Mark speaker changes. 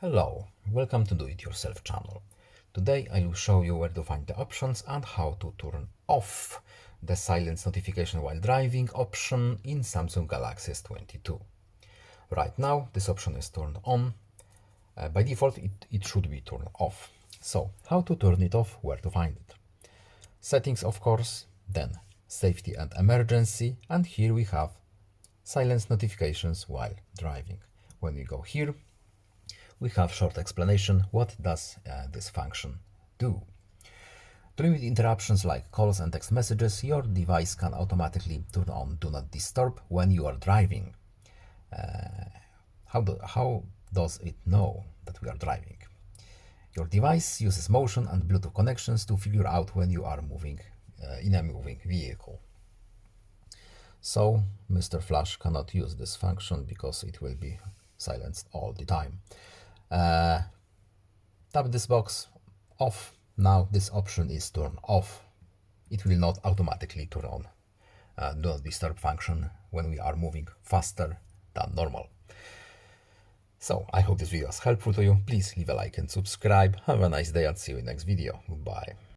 Speaker 1: Hello, welcome to Do It Yourself channel. Today I will show you where to find the options and how to turn off the silence notification while driving option in Samsung Galaxy S22. Right now this option is turned on. By default it should be turned off. So how to turn it off, where to find it? Settings, of course, then safety and emergency, and here we have silence notifications while driving. When we go here, we have short explanation what does this function do. To limit interruptions like calls and text messages, your device can automatically turn on Do Not Disturb when you are driving. How does it know that we are driving? Your device uses motion and Bluetooth connections to figure out when you are moving in a moving vehicle. So Mr. Flash cannot use this function because it will be silenced all the time. Tap this box off. Now this option is turned off. It will not automatically turn on Do Not Disturb function when we are moving faster than normal. So I hope this video was helpful to you. Please leave a like and subscribe. Have a nice day and see you in the next video. Goodbye.